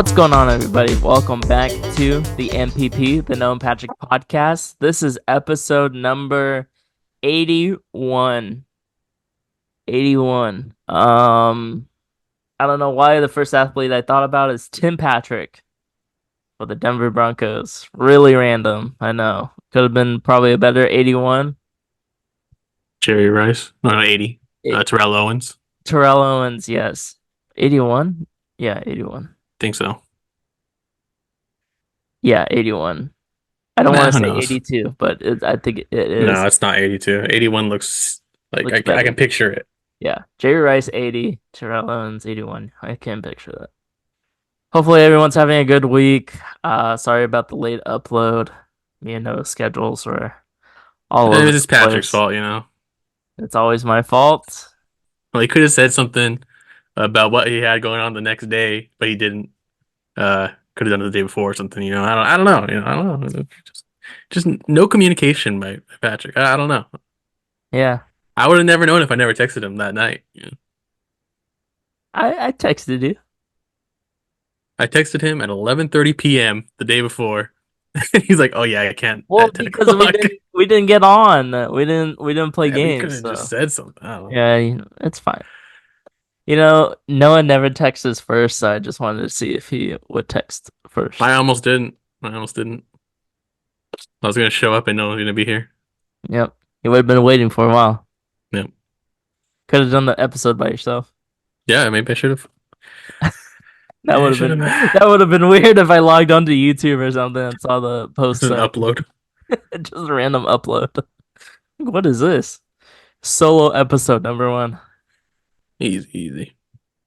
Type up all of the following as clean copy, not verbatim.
What's going on, everybody? Welcome back to the MPP, the Noah and Patrick podcast. This is episode number 81. 81. I don't know why the first athlete I thought about is Tim Patrick for the Denver Broncos. Really random, I know. Could have been probably a better 81. Jerry Rice. No, 80. Terrell Owens. Terrell Owens, yes. 81? Yeah, 81. Think so. Yeah, 81. I don't want Nah, to who say knows? 82, but I think it No, is. it's not 82. 81 looks like Looks I better. can picture it. Yeah. Jerry Rice 80, Terrell Owens 81. I can picture that. Hopefully everyone's having a good week. Sorry about the late upload. Me and Noah's schedules were all over It's the Patrick's place. fault. It's always my fault. Well, he could have said something about what he had going on the next day, but he didn't. Could have done it the day before or something. I don't know. I don't know. Just no communication by Patrick. I don't know. Yeah. I would have never known if I never texted him that night. I texted you. I texted him at 11:30 p.m. the day before. He's like, "Oh yeah, I can't Well, at 10 because we o'clock." didn't get on. We didn't play Yeah, but he could games, have just so said something. I don't know. yeah, it's fine. Noah never texts us first, so I just wanted to see if he would text I first. almost didn't. I almost didn't. I was gonna show up and no one's gonna be here. Yep. You would have been waiting for a while. Yep. Could have done the episode by yourself. Yeah, maybe I should have. That Maybe I would have should been have. that would have been weird if I logged onto YouTube or something and saw the Just post an start. upload. Just a random upload. What is this? Solo episode number one. Easy, easy.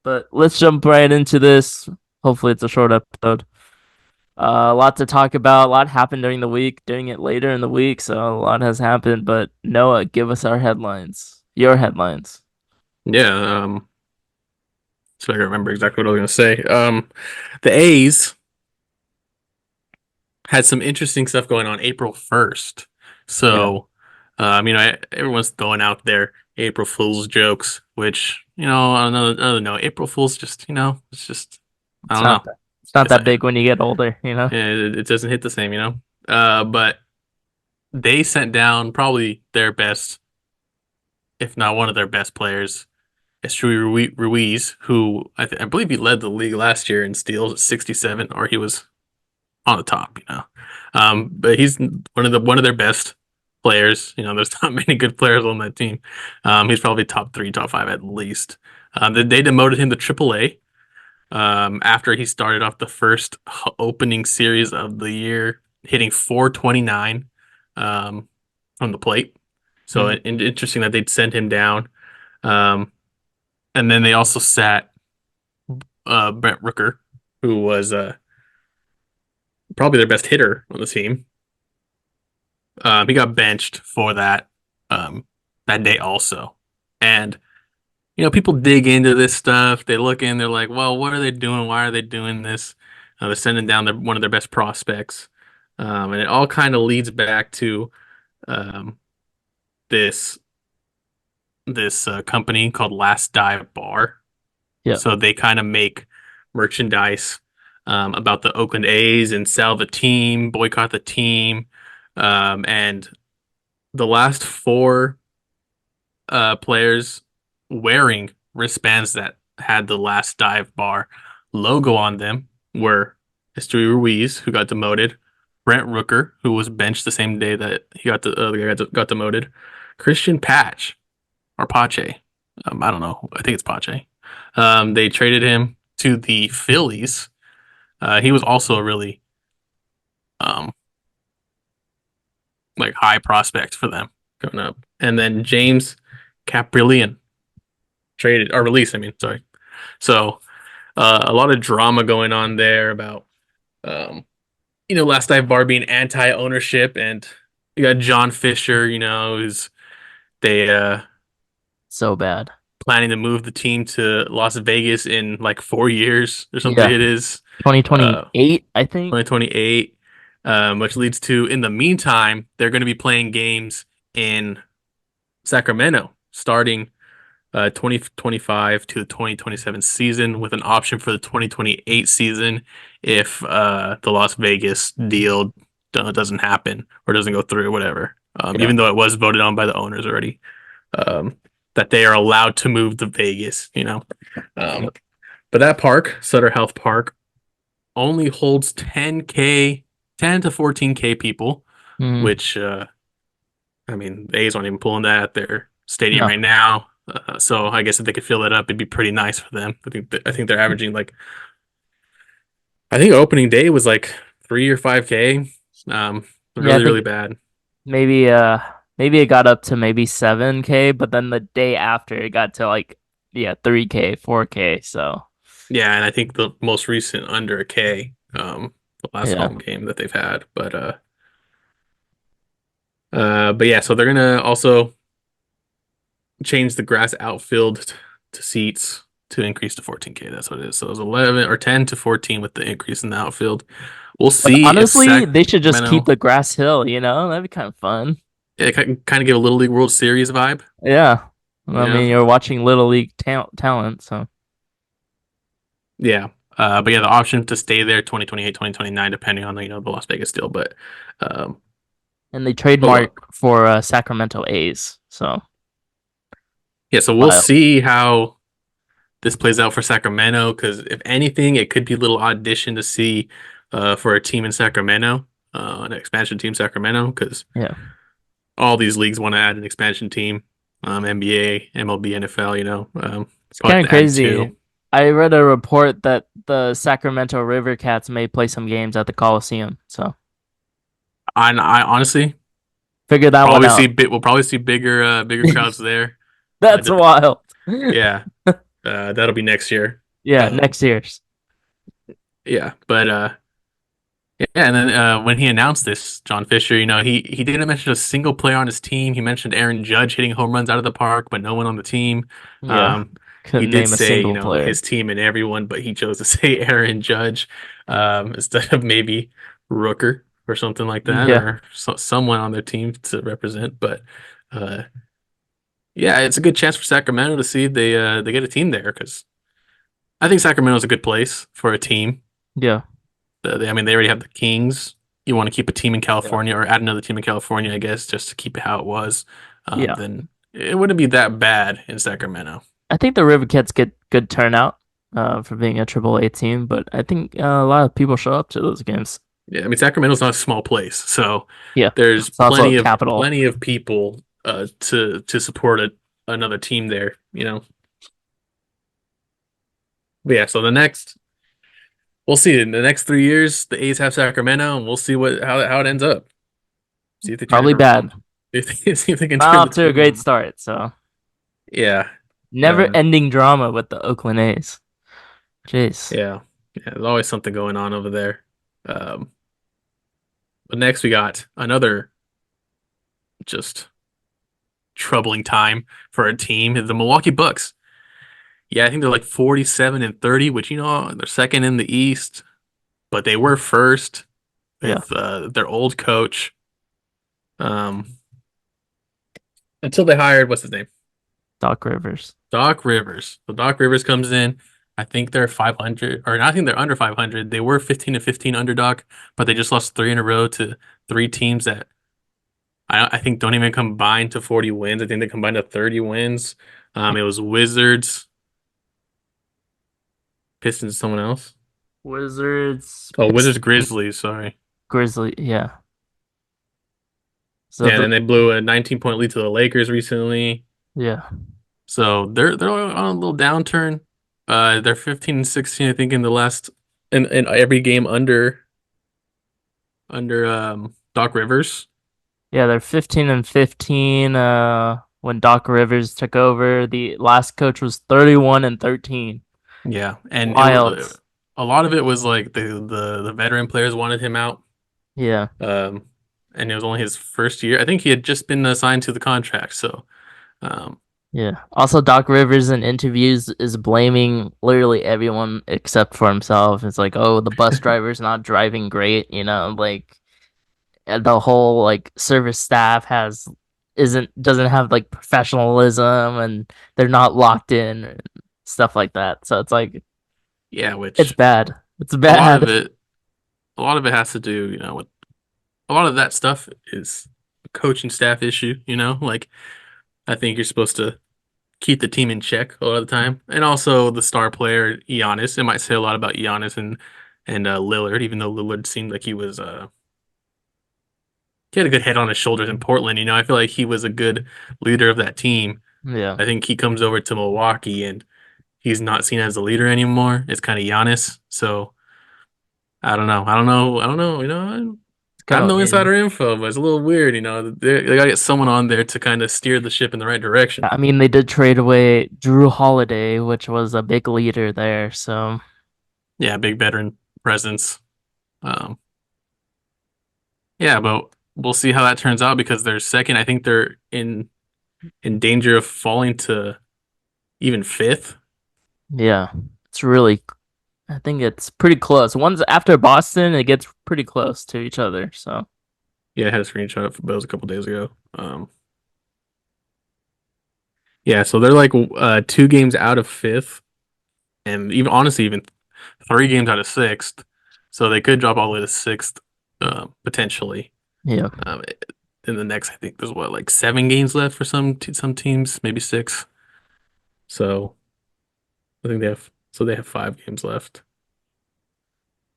But let's jump right into this. Hopefully it's a short episode. A lot to talk about. A lot happened during the week. Doing it later in the week, so a lot has happened. But Noah, give us our headlines. Your headlines. Yeah. So I remember exactly what I was gonna say. The A's had some interesting stuff going on April 1st. Yeah. So, everyone's throwing out their April Fool's jokes, which on another note, April Fool's it's just I It's don't not know. that it's not It's that big when you. Get older. it doesn't hit the same. But they sent down probably their best, if not one of their best players, Esteury Ruiz, who I believe he led the league last year in steals at 67, or he was on the top. But he's one of their best players. There's not many good players on that team. He's probably top three, top five at least. They demoted him to AAA after he started off the first opening series of the year, hitting 429 from the plate. So Hmm. interesting that they'd send him down. Um, and then they also sat Brent Rooker, who was probably their best hitter on the team. He got benched for that day also. And people dig into this stuff. They look in, they're like, well, what are they doing? Why are they doing this? They're sending down one of their best prospects. And it all kind of leads back to um, this company called Last Dive Bar. Yeah. So they kind of make merchandise about the Oakland A's and sell the team, boycott the team. And the last four players wearing wristbands that had the Last Dive Bar logo on them were Esteury Ruiz, who got demoted, Brent Rooker, who was benched the same day that the guy got demoted, Christian Patch or Pache. I don't know. I think it's Pache. They traded him to the Phillies. He was also a really um, like high prospect for them coming up. And then James Caprillion traded or released. I mean, sorry. So a lot of drama going on there about Last Dive Bar being anti-ownership, and you got John Fisher, who's they So bad. planning to move the team to Las Vegas in like 4 years or something. Yeah. It is 2028, I think. 2028, which leads to, in the meantime, they're going to be playing games in Sacramento starting 2025 to the 2027 season with an option for the 2028 season if the Las Vegas deal doesn't happen or doesn't go through, whatever. Yeah. Even though it was voted on by the owners already, um, that they are allowed to move to Vegas, you know. Um, Yep. but that park, Sutter Health Park, only holds 10K, 10 to 14K people, Hmm. which I mean, the A's aren't even pulling that at their stadium No. right now. So I guess if they could fill that up, it'd be pretty nice for them. I think they're averaging like I think opening day was like 3 or 5K. Um, Yeah, I really think bad. maybe maybe it got up to maybe 7K, but then the day after it got to like yeah, 3K, 4K. So Yeah, and I think the most recent under a K, the last yeah. home game that they've had. But yeah, so they're gonna also change the grass outfield to seats to increase to 14K. That's what it is. So it was 11 or 10 to 14 with the increase in the outfield. We'll But see if honestly, they should just keep Sacramento, the grass hill, you know? That'd be kind of fun. yeah, kind of give a Little League World Series vibe. Yeah. I Yeah, mean, you're watching Little League talent, so yeah. But yeah, the option to stay there 2028, 2029, depending on the Las Vegas deal. Um, and they but trademark look, for Sacramento A's. So yeah. So we'll wild. see how this plays out for Sacramento. Because if anything, it could be a little audition to see for a team in Sacramento, an expansion team Sacramento. Because Yeah. all these leagues want to add an expansion team, NBA, MLB, NFL. It's Probably kind have of to add two. crazy. I read a report that the Sacramento River Cats may play some games at the Coliseum. So I honestly figure that one probably out. we'll probably see bigger crowds there. That's Dep wild. Yeah, that'll be next year. Yeah, Um, next year's. yeah, yeah, and then when he announced this, John Fisher, he didn't mention a single player on his team. He mentioned Aaron Judge hitting home runs out of the park, but no one on the team. Yeah. Um, he Couldn't did name a say, single player. his team and everyone, but he chose to say Aaron Judge instead of maybe Rooker or something like that, Yeah. or someone on their team to represent. But uh, yeah, it's a good chance for Sacramento to see if they get a team there because I think Sacramento's a good place for a team. Yeah. I mean, they already have the Kings. You want to keep a team in Yeah. California or add another team in California, I guess, just to keep it how it was. Yeah. Then it wouldn't be that bad in Sacramento. I think the River Cats get good turnout for being a Triple A team, but I think a lot of people show up to those games. Yeah, I mean, Sacramento's not a small place, so Yeah. there's It's also a capital. plenty of people to support another team there. But yeah, so we'll see in the next 3 years, the A's have Sacramento, and we'll see how it ends up. See if they turn it Probably bad. around. See if they can Not turn the off to a team great around. start, so Yeah. never Uh, ending drama with the Oakland A's. Jeez. yeah. Yeah. There's always something going on over there. Um, but next we got another just troubling time for a team, the Milwaukee Bucks. Yeah, I think they're like 47 and 30, which they're second in the East, but they were first Yeah. with their old coach. Um, until they hired what's his name? Doc Rivers. Doc Rivers. So Doc Rivers comes in. I think they're 500, or I think they're under 500. They were 15 to 15 underdog, but they just lost three in a row to three teams that I think don't even combine to 40 wins. I think they combined to 30 wins. It was Wizards, Pistons, someone else. Wizards, Oh, Wizards, Pistons, Grizzlies. Sorry. Grizzly. Yeah. So Yeah, and then they blew a 19-point lead to the Lakers recently. yeah. So they're on a little downturn. They're 15 and 16, I think, in the last in every game under Doc Rivers. Yeah, they're 15 and 15 when Doc Rivers took over. The last coach was 31 and 13. Yeah, and it Wild. was a lot of it was like the veteran players wanted him out. Yeah. Um, and it was only his first year. I think he had just been assigned to the contract. So, um, Yeah. Also, Doc Rivers in interviews is blaming literally everyone except for himself. It's like, oh, the bus driver's not driving great, like the whole like service staff has isn't doesn't have like professionalism and they're not locked in and stuff like that. So it's like Yeah, it's which bad. It's a lot of bad. it, a lot of it has to do, with a lot of that stuff is a coaching staff issue. Like I think you're supposed to keep the team in check a lot of the time, and also the star player Giannis. It might say a lot about Giannis and Lillard, even though Lillard seemed like he had a good head on his shoulders in Portland. I feel like he was a good leader of that team. Yeah, I think he comes over to Milwaukee and he's not seen as a leader anymore. It's kind of Giannis. So I don't know. I don't know. I don't know. it's I kind have of no weird. insider info, but it's a little weird. They gotta get someone on there to kind of steer the ship in the right direction. I mean, they did trade away Drew Holiday, which was a big leader there. So Yeah, big veteran presence. Um, yeah, but we'll see how that turns out because they're second. I think they're in danger of falling to even fifth. yeah, it's really. I think it's pretty close. One's after Boston, it gets pretty close to each other. So Yeah, I had a screenshot of those a couple days ago. Yeah, so they're like 2 games out of fifth, and even honestly, even 3 games out of sixth. So they could drop all the way to sixth, potentially. yeah, Um, in the next, I think there's what like 7 games left for some teams, maybe six. So I think they have 5 games left.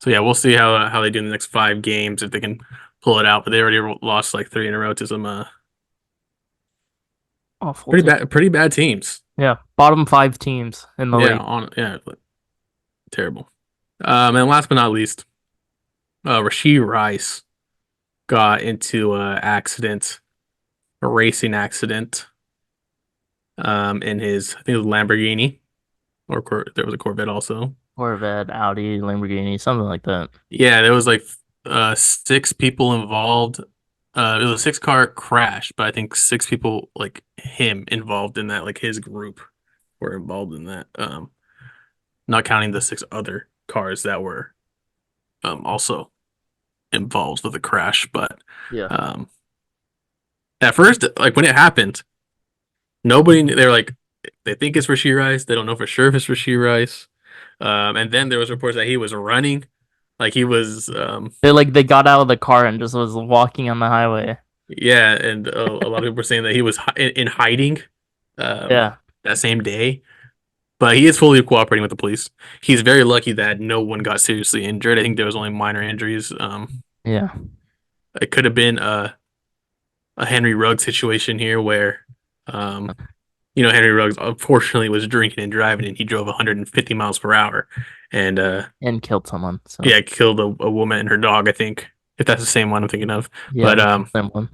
So yeah, we'll see how they do in the next 5 games if they can pull it out. But they already lost like three in a row to some awful pretty team. bad teams. Yeah, bottom five teams in the league. Yeah, terrible. And last but not least, Rasheed Rice got into a racing accident, in his I think it was Lamborghini or there was a Corvette also. Corvette, Audi, Lamborghini, something like that. Yeah, there was like 6 people involved. It was a 6-car crash, but I think 6 people like him involved in that, like his group were involved in that. Not counting the 6 other cars that were also involved with the crash. But Yeah, um, at first, like when it happened, nobody they were like they think it's Rasheed Rice. They don't know for sure if it's Rasheed Rice. And then there was reports that he was running, like he was they got out of the car and just was walking on the highway. yeah, and a lot of people were saying that he was in hiding um, Yeah, that same day. But he is fully cooperating with the police. He's very lucky that no one got seriously injured. I think there was only minor injuries. yeah, It could have been a Henry Ruggs situation here where, um, Henry Ruggs unfortunately was drinking and driving and he drove 150 miles per hour and, and killed someone. So yeah, killed a woman and her dog, I think, if that's the same one I'm thinking of. yeah, But, maybe the same one.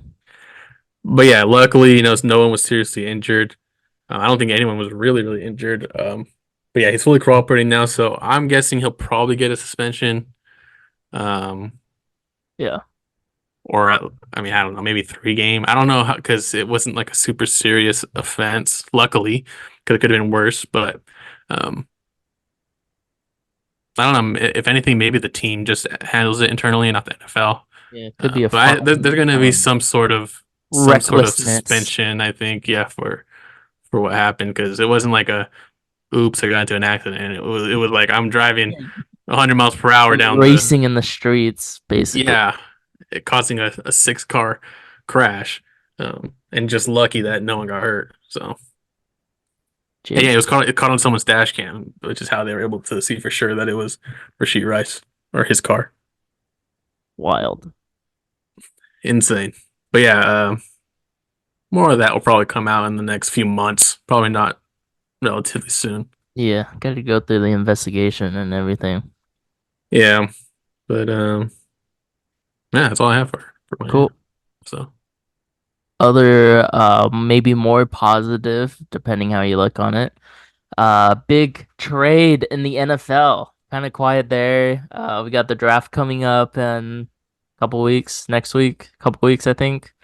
yeah, luckily, no one was seriously injured. I don't think anyone was really, really injured. But yeah, he's fully cooperating now, so I'm guessing he'll probably get a suspension. Um, Yeah, or I mean, I don't know, maybe 3 game. I don't know how because it wasn't like a super serious offense. Luckily, because it could have been worse. But um, I don't know. If anything, maybe the team just handles it internally, not the NFL. yeah, it could be a But fine. there's going to be some sort of Recklessness. suspension. I think, yeah, for what happened because it wasn't like a oops, I got into an accident. It was like I'm driving Yeah, 100 miles per hour down the racing in the streets, basically. yeah, it causing a 6-car crash, and just lucky that no one got hurt. So and yeah, Jeez, it caught on someone's dash cam, which is how they were able to see for sure that it was Rasheed Rice or his car. wild. Insane. But yeah, more of that will probably come out in the next few months. Probably not relatively soon. Yeah, got to go through the investigation and everything. Yeah, but yeah, that's all I have for my Cool. so. Other, maybe more positive, depending how you look on it. Big trade in the NFL. Kind of quiet there. We got the draft coming up in a couple weeks, next week, couple weeks, I think.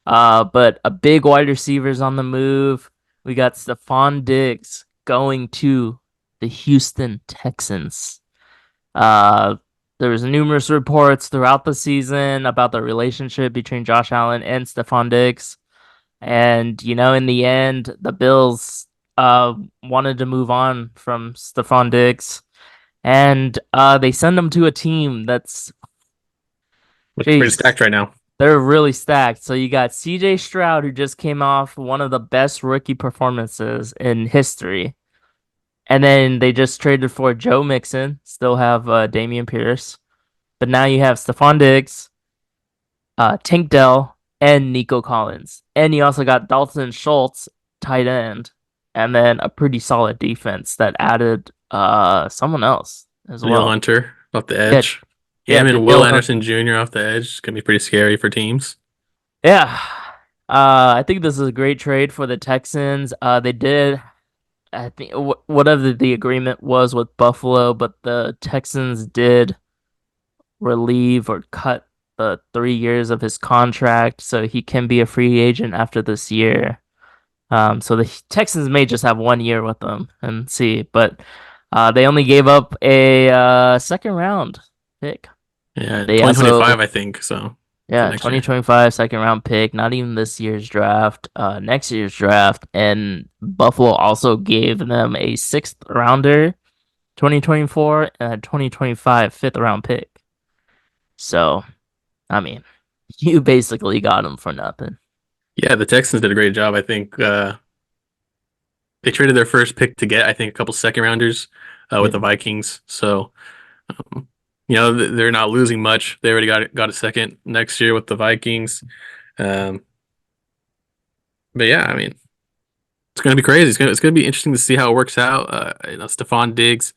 But a big wide receivers on the move. We got Stefon Diggs going to the Houston Texans. Uh, there was numerous reports throughout the season about the relationship between Josh Allen and Stefon Diggs. And in the end, the Bills uh wanted to move on from Stefon Diggs, and they send him to a team that's, Looking pretty jeez, stacked right now. they're really stacked. So you got CJ Stroud, who just came off one of the best rookie performances in history. And then they just traded for Joe Mixon, still have Damian Pierce. But now you have Stephon Diggs, Tank Dell, and Nico Collins. And you also got Dalton Schultz, tight end, and then a pretty solid defense that added someone else as Daniel well. Hunter off the Yeah, edge. yeah, Him and Will Danielle Hunter. Anderson Jr. off the edge. It's gonna be pretty scary for teams. Yeah. I think this is a great trade for the Texans. They did, I think, whatever the agreement was with Buffalo, but the Texans did relieve or cut the 3 years of his contract, so he can be a free agent after this year. So the Texans may just have 1 year with them and see, but they only gave up a second round pick. Yeah, They 2025, also, I think. So for yeah, next year. 2025 second round pick, not even this year's draft, next year's draft, and Buffalo also gave them a sixth rounder, 2024, and a 2025 fifth round pick. So, I mean, you basically got him for nothing. Yeah, the Texans did a great job. I think they traded their first pick to get, I think, a couple second rounders with Yeah, the Vikings. So um, they're not losing much. They already got a second next year with the Vikings. Um, but yeah, I mean, it's gonna be crazy. It's gonna be interesting to see how it works out. Stefon Diggs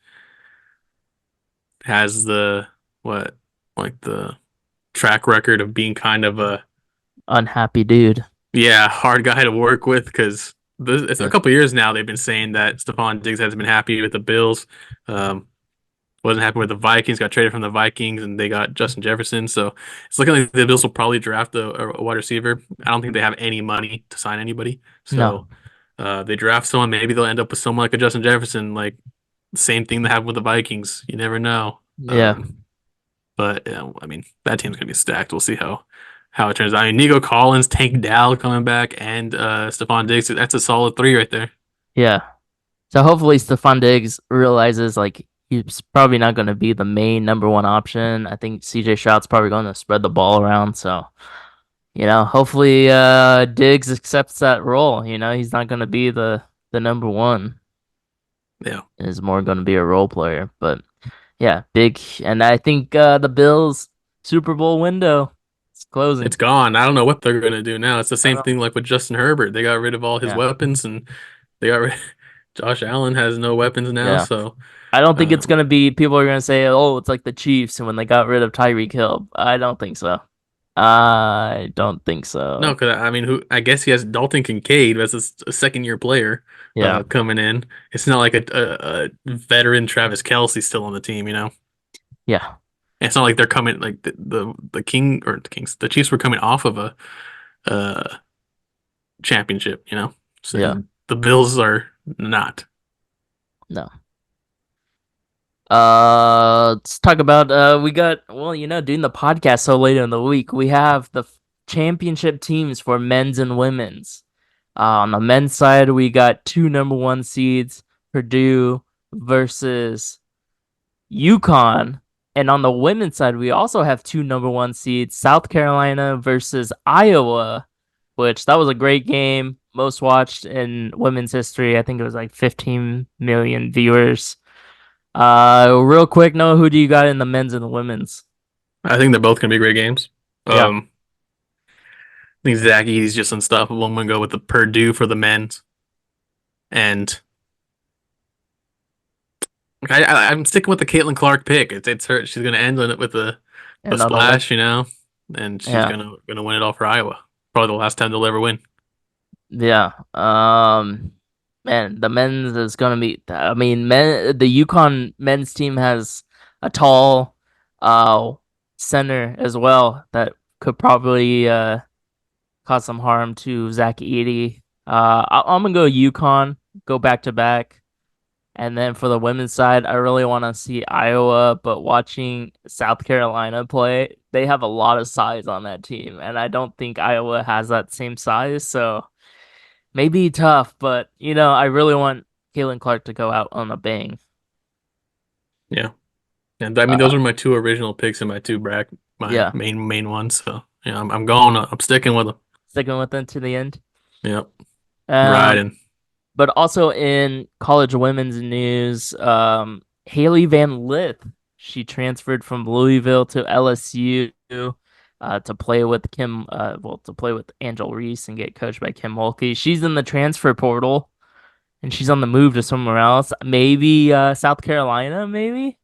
has the what like the track record of being kind of a unhappy dude. hard guy to work with because it's a Yeah, couple years now they've been saying that Stefon Diggs hasn't been happy with the Bills. Um, wasn't happy with the Vikings, got traded from the Vikings, and they got Justin Jefferson. So it's looking like the Bills will probably draft a wide receiver. I don't think they have any money to sign anybody. no, So they draft someone. Maybe they'll end up with someone like a Justin Jefferson, like the same thing they have with the Vikings. You never know. yeah, But I mean, that team's gonna be stacked. We'll see how it turns out. I mean, Nico Collins, Tank Dell coming back, and Stephon Diggs. That's a solid three right there. yeah. So hopefully Stephon Diggs realizes like he's probably not going to be the main number one option. I think CJ Stroud's probably going to spread the ball around. So hopefully Diggs accepts that role. He's not going to be the number one. Yeah, Is more going to be a role player. But yeah, big. And I think the Bills Super Bowl window is it's closing. gone. I don't know what they're gonna do now. It's the I don't same know. thing like with Justin Herbert. They got rid of all his Yeah, weapons, and they got rid. Josh Allen has no weapons now, yeah. so I don't think it's um, gonna be people are gonna say, "Oh, it's like the Chiefs when they got rid of Tyreek Hill." I don't think so. I don't think no, so. because I mean, who? I guess he has Dalton Kincaid as a second year player Yeah, coming in. It's not like a veteran Travis Kelce still on the team, you know. yeah, It's not like they're coming like the King or the Kings, the Chiefs were coming off of a uh championship, you know. So yeah. the Bills are not. No. Let's talk about we got doing the podcast so late in the week. We have the championship teams for men's and women's. On the men's side, we got two number one seeds, Purdue versus UConn. And on the women's side, we also have two number one seeds, South Carolina versus Iowa, which that was a great game. Most watched in women's history. I think it was like 15 million viewers. Real quick, Noah, who do you got in the men's and the women's? I think they're both gonna be great games. Yeah. I think Zach Edey's just unstoppable. I'm gonna go with the Purdue for the men's, and I'm sticking with the Caitlin Clark pick. It's her. She's gonna end on it with a Another one. splash, you know, and she's Yeah. gonna win it all for Iowa. Probably the last time they'll ever win. Yeah. Man, the men's is gonna be. I mean, the Yukon men's team has a tall, uh, center as well that could probably cause some harm to Zach Edey. I'm gonna go Yukon, go back to back, and then for the women's side, I really want to see Iowa. But watching South Carolina play, they have a lot of size on that team, and I don't think Iowa has that same size. So. may be tough, but I really want Caitlin Clark to go out on a bang. Yeah. And I mean, those Uh, are my two original picks and my yeah, main ones. So yeah, I'm going. I'm sticking with them. sticking with them to the end. Yep. Um, Riding. but also in college women's news, Haley Van Lith, she transferred from Louisville to LSU to play with to play with Angel Reese and get coached by Kim Mulkey. She's in the transfer portal and she's on the move to somewhere else. Maybe South Carolina, maybe?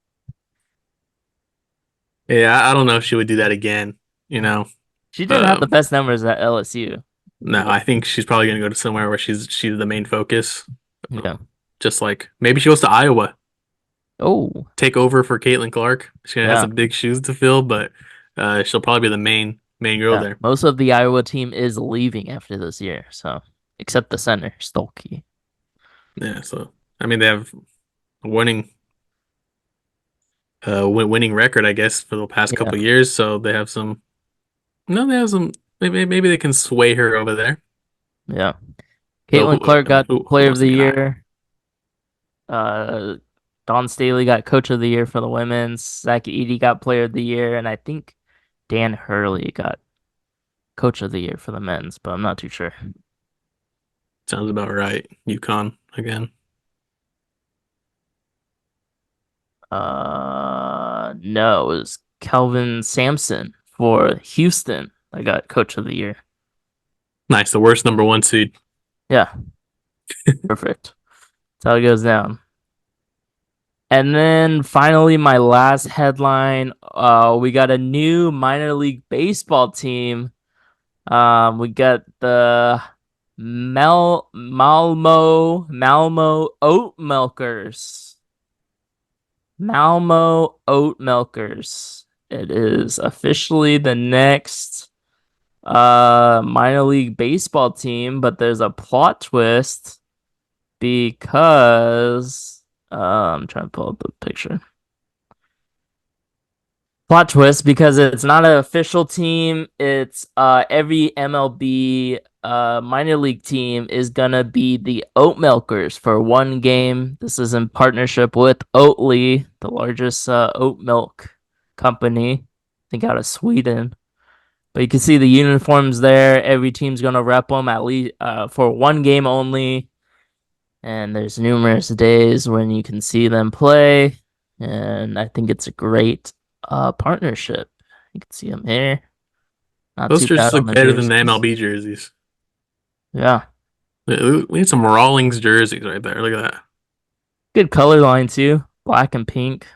Yeah, I don't know if she would do that again. You know. She didn't have the Um, best numbers at LSU. no, I think she's probably gonna go to somewhere where she's the main focus. Yeah. Just like maybe she goes to Iowa, Oh, take over for Caitlin Clark. She's gonna have yeah. some big shoes to fill, but she'll probably be the main girl Yeah. there. Most of the Iowa team is leaving after this year, so except the center, Stolke. Yeah, so I mean they have a winning record, I guess, for the past Yeah. couple of years. So they have some. No, they have some. Maybe they can sway her over there. Yeah. Though, Caitlin Clark I mean, got who Player of wants to the be Iowa? Year. Uh, Don Staley got Coach of the Year for the women's. Zach Edey got Player of the Year, and I think Dan Hurley got Coach of the Year for the men's, but I'm not too sure. Sounds about right. UConn again. No, it was Kelvin Sampson for Houston. I got Coach of the Year. Nice, the worst number one seed. Yeah, perfect. That's how it goes down. And then finally, my last headline. We got a new minor league baseball team. We got the Malmo Oat Milkers. Malmo Oat Milkers. It is officially the next minor league baseball team, but there's a plot twist because I'm trying to pull up the picture. Plot twist because it's not an official team. It's every MLB minor league team is gonna be the Oat Milkers for one game. This is in partnership with Oatly, the largest oat milk company, I think out of Sweden. But you can see the uniforms there. Every team's gonna rep them at least for one game only. And there's numerous days when you can see them play, and I think it's a great partnership. You can see them here, not Those too jerseys bad on look the better than the jerseys. MLB jerseys. Yeah, We need some Rawlings jerseys right there. Look at that. good color line too, black and pink.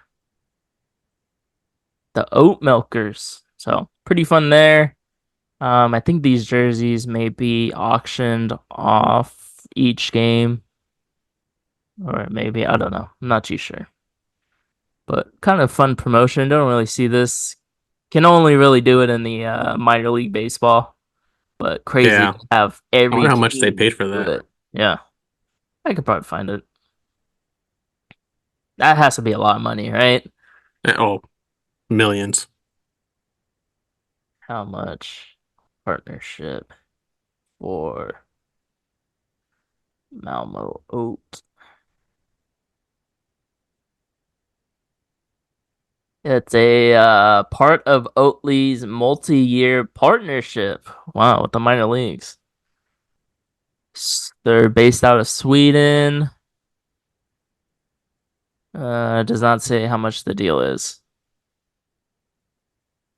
The Oat Milkers, so pretty fun there. I think these jerseys may be auctioned off each game, or maybe I don't know. I'm not too sure, but kind of fun promotion. Don't really see this. Can only really do it in the minor league baseball, but crazy Yeah, to have I wonder every how much they paid team for do that. it. Yeah, I could probably find it. That has to be a lot of money, right? Oh, millions. How much partnership for Malmo Oat? It's a part of Oatly's multi-year partnership. Wow, with the minor leagues. They're based out of Sweden. Does not say how much the deal is,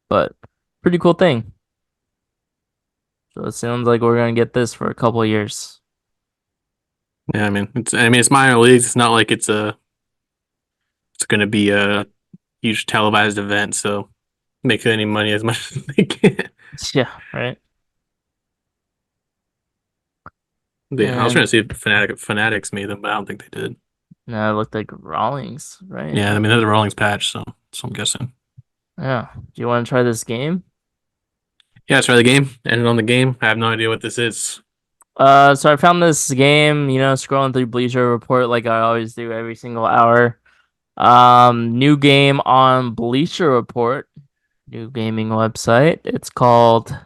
but pretty cool thing. So it sounds like we're gonna get this for a couple of years. Yeah, it's minor leagues. It's not like it's going to be a huge televised event, so make any money as much as they can. Yeah, right. Yeah, I was trying And to see if Fanatics made them, but I don't think they did. it looked like Rawlings, right? Yeah, I mean, there's a Rawlings patch, so I'm guessing. Yeah. Do you want to try this game? Yeah, let's try the game. Ended on the game. I have no idea what this is. So I found this game, scrolling through Bleacher Report like I always do every single hour. New game on Bleacher Report, new gaming website. It's called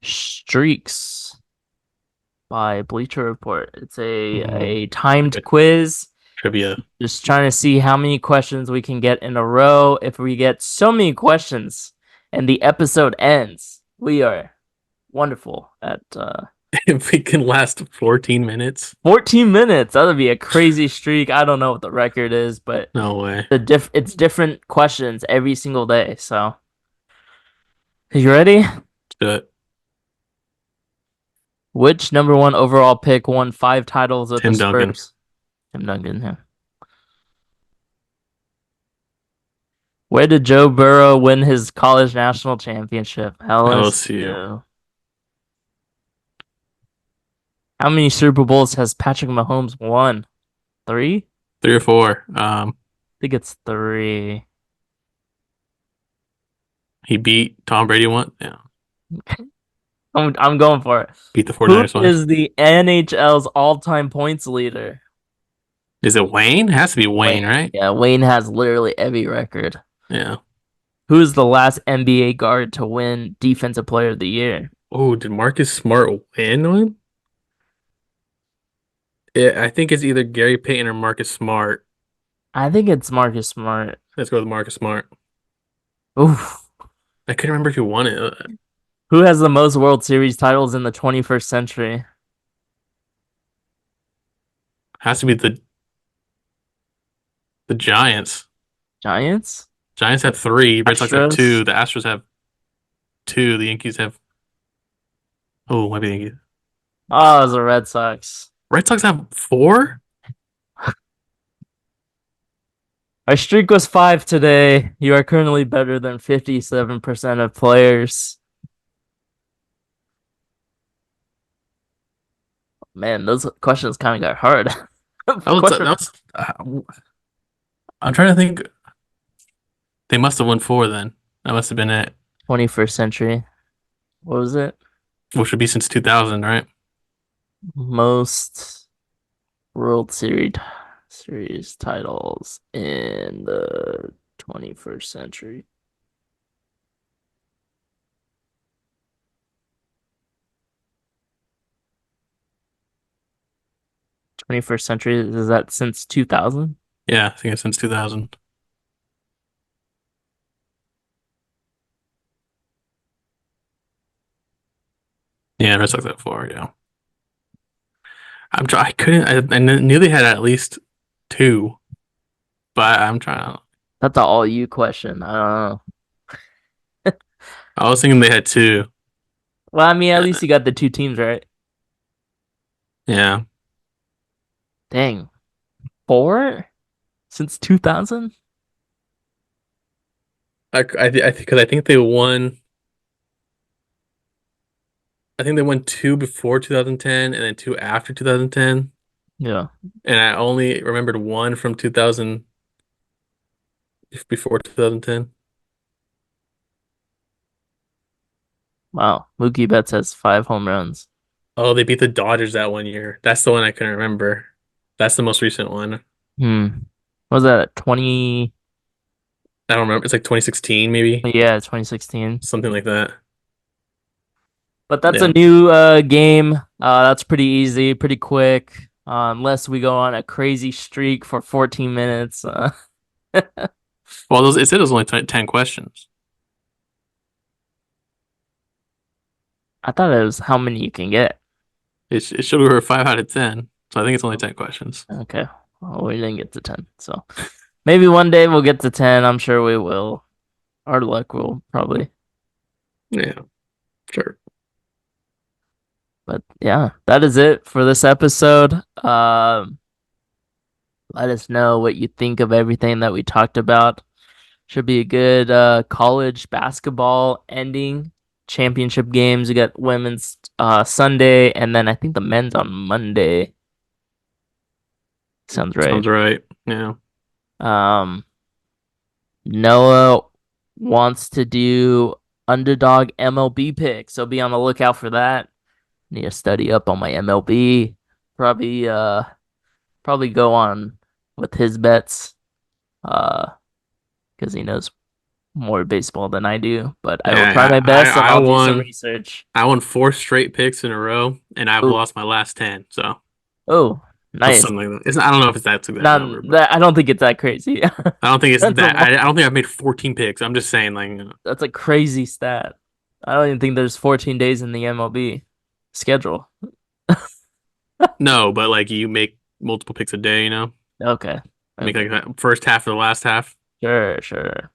Streaks. by Bleacher Report. It's Mm, a timed good quiz. trivia. Just trying to see how many questions we can get in a row. If we get so many questions and the episode ends, we are wonderful at If we can last 14 minutes, 14 minutes. That would be a crazy streak. I don't know what the record is, but no way. it's different questions every single day. So, you ready? Let's do it. Which number one overall pick won five titles with the Tim Duncan, Spurs? Tim Duncan. Yeah. Where did Joe Burrow win his college national championship? LSU. LSU. How many Super Bowls has Patrick Mahomes won? Three? 3 or 4. I think it's three. He beat Tom Brady one. Yeah, I'm going for it. beat the Who 49ers once. is the NHL's all-time points leader? Is it Wayne? It has to be Wayne, Wayne. right? Yeah, Wayne has literally every record. Yeah. Who is the last NBA guard to win Defensive Player of the Year? Oh, did Marcus Smart win one? I think it's either Gary Payton or Marcus Smart. I think it's Marcus Smart. Let's go with Marcus Smart. Oof. I couldn't remember who won it. Who has the most World Series titles in the 21st century? Has to be the Giants. Giants? Giants have 3. Red Sox have Astros? 2. The Astros have 2. The Yankees have. Oh, might be the Yankees. Oh, it was the Red Sox. Red Sox have 4. Our streak was five today. You are currently better than 57% of players. Man, those questions kind of got hard. That was that Question was. I'm trying to think. They must have won 4 then. That must have been it. 21st century. What was it? Which would be since 2000, right? Most World Series titles in the 21st century. 21st century, is that since 2000? Yeah, I think it's since 2000. Yeah, Red Sox have 4. Yeah. I couldn't. I knew they had at least 2, but I'm trying to. That's an all you question. I don't know. I was thinking they had 2. Well, I mean, at least Uh, you got the two teams right. yeah. Dang. Four since 2000? Because I think they won. I think they won 2 before 2010 and then 2 after 2010. Yeah. And I only remembered 1 from 2000 before 2010. Wow. Mookie Betts has five home runs. Oh, they beat the Dodgers that one year. That's the one I couldn't remember. That's the most recent one. Hmm. What was that? 20? I don't remember. It's like 2016, maybe Yeah, 2016. something like that. But that's a Yeah. new game. That's pretty easy, pretty quick. Unless we go on a crazy streak for 14 minutes. Well, it said it was only 10 questions. I thought it was how many you can get. It should be 5 out of 10. So I think it's only 10 questions. Okay. Well, we didn't get to 10. So maybe one day we'll get to 10. I'm sure we will. Our luck will probably. Yeah, sure. But yeah, that is it for this episode. Let us know what you think of everything that we talked about. Should be a good college basketball ending. Championship games. We got women's Sunday, and then I think the men's on Monday. Sounds right. Sounds right. Yeah. Um, Noah wants to do underdog MLB pick, so be on the lookout for that. Need to study up on my MLB. Probably go on with his bets. Uh, because he knows more baseball than I do, but I will try Yeah, my best and I I'll do some won. research. I won 4 straight picks in a row, and I've Ooh, lost my last 10. So oh, nice. something like that. I don't know if it's that exact Not number, but that I don't think it's that crazy. I don't think it's That's a that. lot. I don't think I've made 14 picks. I'm just saying, like, That's a crazy stat. I don't even think there's 14 days in the MLB schedule. no, but like you make multiple picks a day. Okay. Make Okay. like that first half or the last half. Sure, sure.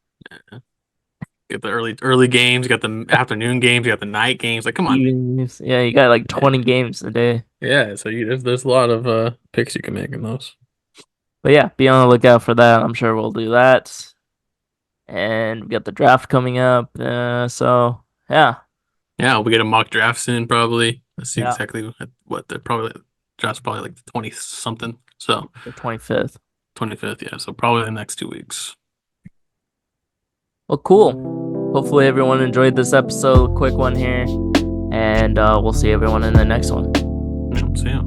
Get the early games. You got the afternoon games. You got the night games. Like, come on. Evenings. Yeah, you got like 20 games a day. Yeah. So there's a lot of picks you can make in those. But yeah, be on the lookout for that. I'm sure we'll do that. And we got the draft coming up. So yeah, Yeah, we get a mock draft soon, probably. Let's see yeah, exactly what they're probably draft's probably like the 20 something. So the 25th. 25th, yeah. So probably the next 2 weeks. Well, cool. Hopefully everyone enjoyed this episode. Quick one here, and we'll see everyone in the next one. Yeah, so yeah.